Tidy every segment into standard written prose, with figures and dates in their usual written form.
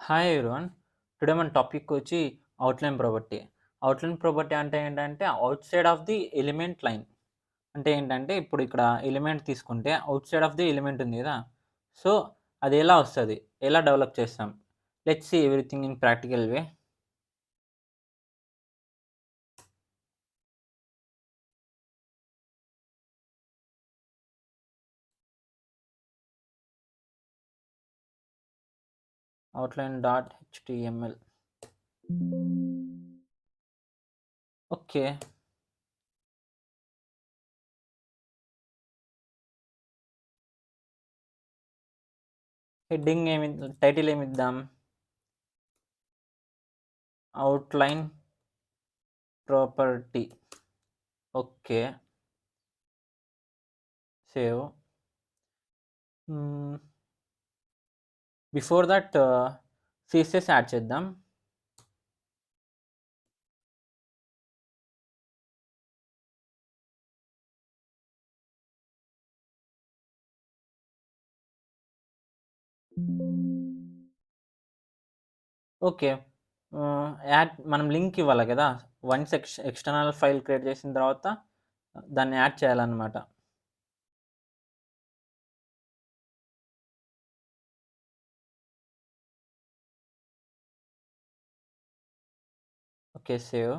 Hi everyone. Today మన topic వచ్చి outline property. Outline property అంటే ఏంటంటే outside of the element line. అంటే ఏంటంటే ఇప్పుడు ఇక్కడ ఎలిమెంట్ తీసుకుంటే outside of the element ఉంది గదా! సో, అది ఎలా వస్తది? ఎలా డెవలప్ చేస్తాం? Let's see everything in practical way. Outline dot HTML. Okay. Heading title ఏమిద్దాం? Outline property. Okay. Save. Hmm. Before that CSS యాడ్ చేద్దాం. ఓకే. మనం లింక్ ఇవ్వాలి గదా! వన్స్ ఎక్స్‌టర్నల్ ఫైల్ క్రియేట్ చేసిన తర్వాత దాన్ని యాడ్ చేయాలన్నమాట. ఓకే. సేవ్.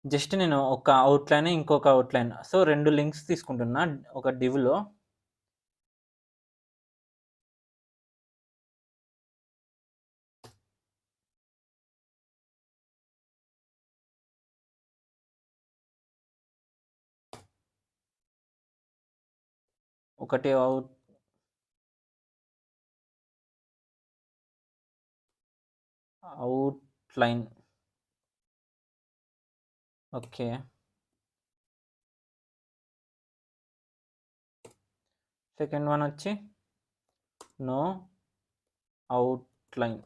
జస్ట్ నేను ఒక అవుట్‌లైన్, ఇంకొక అవుట్‌లైన్. సో, 2 లింక్స్ తీసుకుంటున్నా. ఒక డివ్‌లో. ఒకటి అవుట్‌లైన్. ఓకే. సెకండ్ వన్ వచ్చి నో అవుట్‌లైన్.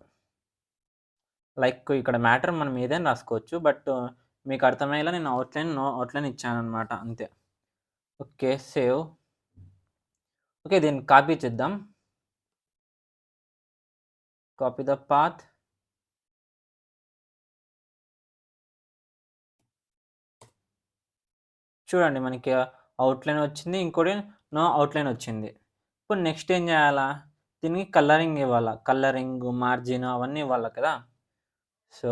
లైక్ ఇక్కడ మ్యాటర్ మనం ఏదైనా రాసుకోవచ్చు. బట్ మీకు అర్థమయ్యేలా నేను నో అవుట్‌లైన్ ఇచ్చానన్నమాట అంతే. ఓకే. సేవ్. ఓకే. దీన్ని కాపీ చేద్దాం. Copy the path. చూడండి మనకి అవుట్‌లైన్ వచ్చింది. ఇంకోటి నో అవుట్‌లైన్ వచ్చింది. ఇప్పుడు నెక్స్ట్ ఏం జేయాలా? దీనికి కలరింగ్ ఇవ్వాలా. కలరింగ్, మార్జిన్ అవన్నీ ఇవ్వాలి కదా! So,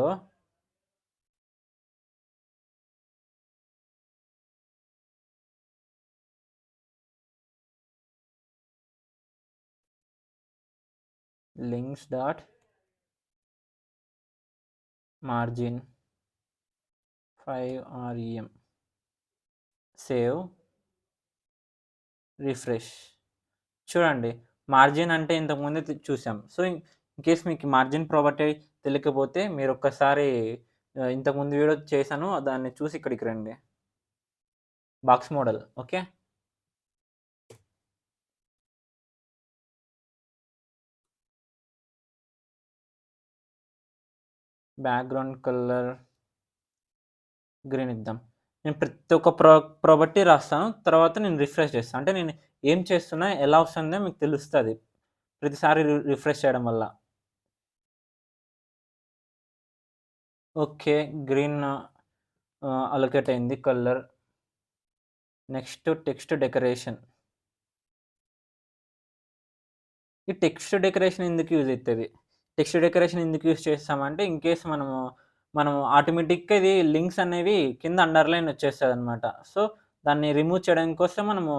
links dot margin 5 REM. Save. Refresh. చూడండి మార్జిన్ అంటే ఇంతకుముందే చూసాం. సో, ఇన్‌కేస్ మీకు మార్జిన్ ప్రాపర్టీ తెలియకపోతే మీరొక్కసారి ఇంతకుముందు వీడియో చేశాను. దాన్ని చూసి ఇక్కడికి రండి. Box model. Okay. Background colour green ఇద్దాం. నేను ప్రతి ఒక్క ప్రాపర్టీ రాస్తాను. తర్వాత నేను రిఫ్రెష్ చేస్తాను. అంటే నేను ఏం చేస్తున్నా, ఎలా వస్తుందో మీకు తెలుస్తది. ప్రతిసారి రిఫ్రెష్ చేయడం వల్ల. ఓకే. గ్రీన్ అలొకేట్ అయింది కలర్. Next text decoration. ఈ టెక్స్ట్ డెకరేషన్ ఎందుకు యూజ్ అయితది? టెక్స్ట్ డెకరేషన్ ఎందుకు యూజ్ చేస్తామంటే, ఇన్ కేస్ మనం ఆటోమేటిక్‌గా ఇది లింక్స్ అనేవి కింద అండర్‌లైన్ వచ్చేస్తదనమాట. సో, దాన్ని రిమూవ్ చేయడం కోసం మనము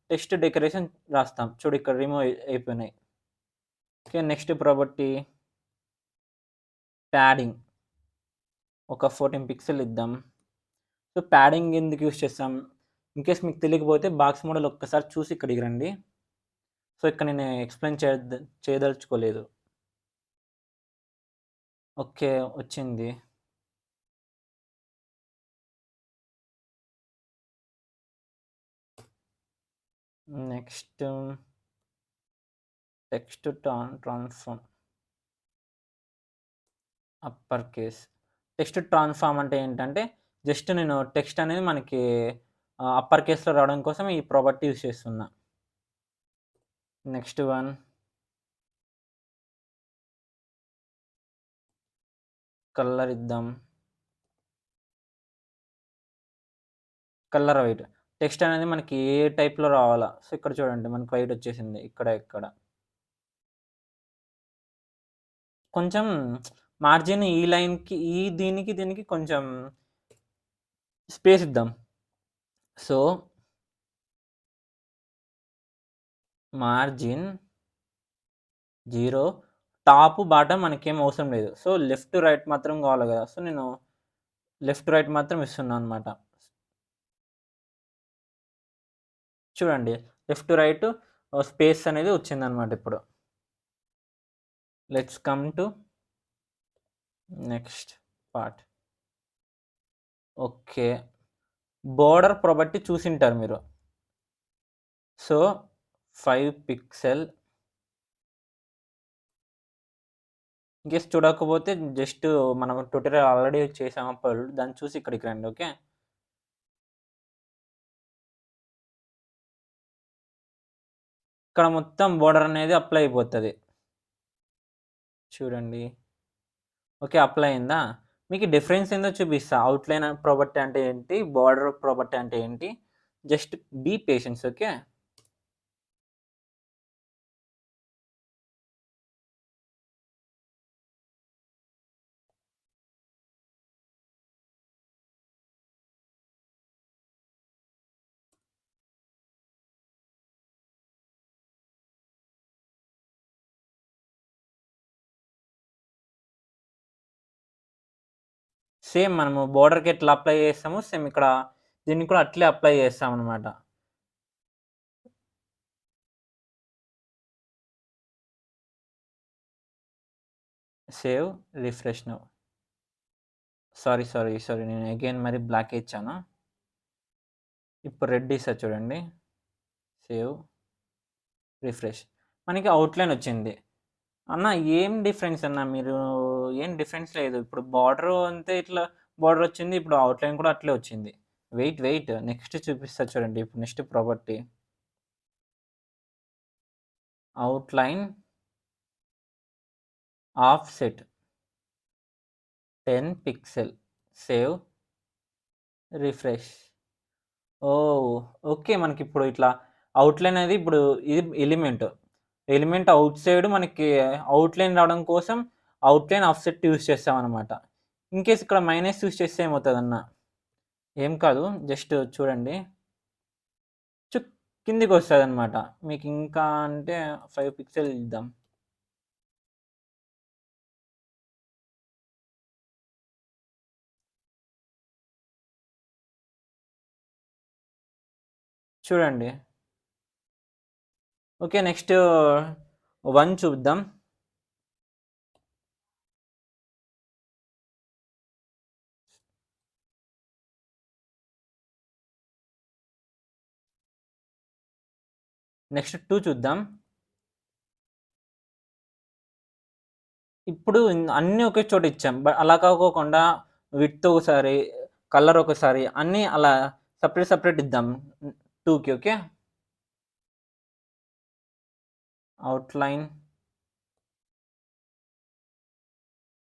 టెక్స్ట్ డెకరేషన్ రాస్తాం. చూడు ఇక్కడ రిమూవ్ అయిపోయినాయి. ఓకే. Next property padding. ఒక 14 పిక్సెల్ ఇద్దాం. సో, ప్యాడింగ్ ఎందుకు యూజ్ చేస్తాం? ఇన్‌కేస్ మీకు తెలియకపోతే బాక్స్ మోడల్ ఒక్కసారి చూసి ఇక్కడికి రండి. సో, ఇక్కడ నేను ఎక్స్‌ప్లెయిన్ చేయదలుచుకోలేదు. ఓకే. వచ్చింది. Next text transform. Upper case. Text transform అంటే ఏంటంటే, జస్ట్ నేను టెక్స్ట్ అనేది మనకి అప్పర్ కేస్‌లో రావడం కోసం ఈ ప్రాపర్టీ యూజ్ చేస్తున్నా. నెక్స్ట్ వన్ కలర్ ఇద్దాం. Colour white. టెక్స్ట్ అనేది మనకి ఏ టైప్‌లో రావాలా? సో, ఇక్కడ చూడండి మనకి వైట్ వచ్చేసింది. ఇక్కడ. కొంచెం మార్జిన్ ఈ లైన్‌కి దీనికి కొంచెం స్పేస్ ఇద్దాం. సో, మార్జిన్ 0 టాప్, బాటమ్ మనకేం అవసరం లేదు. సో, లెఫ్ట్, రైట్ మాత్రం కావాలి గదా! సో, నేను లెఫ్ట్, రైట్ మాత్రం ఇస్తున్నా అనమాట. చూడండి లెఫ్ట్, రైట్ స్పేస్ అనేది వచ్చిందనమాట ఇప్పుడు. Let's come to next part. Okay. Border property చూసింటారు మీరు. సో, 5 పిక్సెల్ ఇన్‌కేస్ చూడకపోతే జస్ట్ మనం ట్యుటోరియల్ ఆల్రెడీ చేసాం అప్పుడు. దాన్ని చూసి ఇక్కడికి రండి. ఓకే. ఇక్కడ మొత్తం బోర్డర్ అనేది అప్లై అయిపోతది. చూడండి. ఓకే. అప్లై అయిందా? మీకు డిఫరెన్స్ ఏందో చూపిస్తా. ఔట్‌లైన్ ప్రాపర్టీ అంటే ఏంటి? బోర్డర్ ప్రాపర్టీ అంటే ఏంటి? Just be patience. Okay. Same మనము బోర్డర్‌కి ఎట్లా అప్లై చేస్తామో సేమ్ ఇక్కడ దీన్ని కూడా అట్లే అప్లై చేస్తామనమాట. Save, refresh now. సారీ. నేను అగైన్ మరి బ్లాకే ఇచ్చాను. ఇప్పుడు రెడ్ ఇస్తా చూడండి. Save, refresh. మనకి ఔట్‌లైన్ వచ్చింది. అన్న ఏం డిఫరెన్స్ అన్న మీరు ఏం డిఫరెన్స్ లేదు. ఇప్పుడు బార్డరు అంతే ఇట్లా బార్డర్ వచ్చింది. ఇప్పుడు ఔట్‌లైన్ కూడా అట్లే వచ్చింది. వెయిట్. నెక్స్ట్ చూపిస్తా చూడండి. ఇప్పుడు next property. Outline offset 10 pixel. Save, refresh. Oh! Okay. మనకిప్పుడు ఇట్లా ఔట్‌లైన్ అనేది ఇప్పుడు ఇది ఎలిమెంట్. ఎలిమెంట్ ఔట్ సైడ్ మనకి ఔట్‌లైన్ రావడం కోసం ఔట్‌లైన్ ఆఫ్‌సెట్ యూజ్ చేస్తామనమాట. ఇన్‌కేస్ ఇక్కడ మైనస్ యూజ్ చేస్తే ఏమవుతదన్న? ఏం కాదు. జస్ట్ చూడండి. చుక్ కిందికొస్తదనమాట. మీకింకా అంటే 5 పిక్సెల్ ఇద్దాం. చూడండి. ఓకే. నెక్స్ట్ 1 చూద్దాం. నెక్స్ట్ 2 చూద్దాం. ఇప్పుడు అన్నీ ఒకే చోట ఇచ్చాం. అలా కాకోకుండా విడ్త్ ఒకసారి, కలర్ ఒకసారి అన్నీ అలా సెపరేట్ ఇద్దాం. 2కి okay. Outline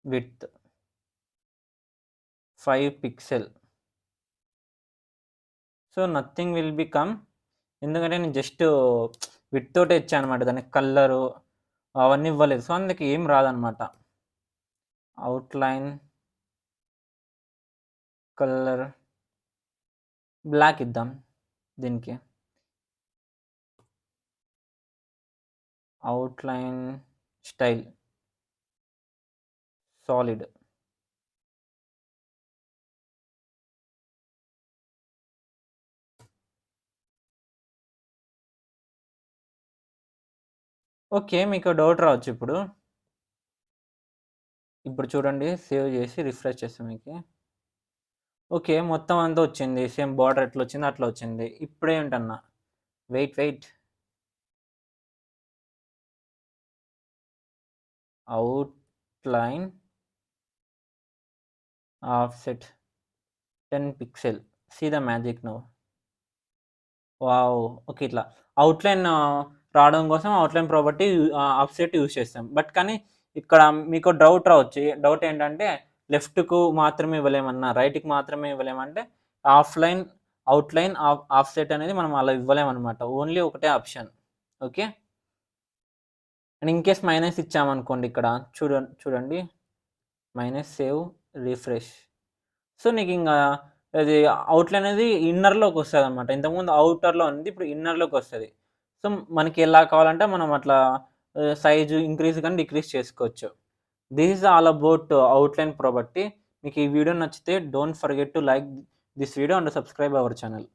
width 5 pixel. So, nothing will be come. ఎందుకంటే నేను జస్ట్ విడ్త్ తోటే ఇచ్చాననమాట. దానికి కలరు అవన్నీ ఇవ్వలేదు. సో, అందుకే ఏం రాదనమాట. ఔట్‌లైన్ కలర్ బ్లాక్ ఇద్దాం దీనికి. Outline style solid. ఓకే. మీకు డౌట్ రావచ్చు ఇప్పుడు. ఇప్పుడు చూడండి సేవ్ చేసి రిఫ్రెష్ చేస్తా మీకి. ఓకే. మొత్తం అంతా వచ్చింది. సేమ్ బోర్డర్ ఎట్లొచ్చిందో అట్లా వచ్చింది. ఇప్పుడేంటన్నా wait. Outline offset 10 pixel. See the magic now. Wow! Okay. ఇట్లా ఔట్‌లైన్ రావడం కోసం ఔట్‌లైన్ ప్రాపర్టీ ఆఫ్‌సెట్ యూజ్ చేస్తాం. కానీ ఇక్కడ మీకు డౌట్ రావచ్చు. డౌట్ ఏంటంటే లెఫ్ట్‌కు మాత్రమే ఇవ్వలేమన్నా, రైట్‌కి మాత్రమే ఇవ్వలేమంటే ఆఫ్‌లైన్, ఔట్‌లైన్, ఆఫ్‌సెట్ అనేది మనం అలా ఇవ్వలేమనమాట. ఓన్లీ ఒకటే option. Okay. And in case minus ఇచ్చామనుకోండి ఇక్కడ చూడండి. Minus, save, refresh. సో, నీకింగా అది ఔట్‌లైన్ అనేది ఇన్నర్‌లోకొస్తదనమాట. ఇంతకుముందు ఔటర్‌లో ఉంది. ఇప్పుడు ఇన్నర్‌లోకొస్తది. సో, మనకి ఎలా కావాలంటే మనం అట్లా సైజు ఇంక్రీజ్ గాని, డిక్రీజ్ చేసుకోవచ్చు. This is all about outline property. మీకు ఈ వీడియో నచ్చితే don't forget to like this video and subscribe our channel.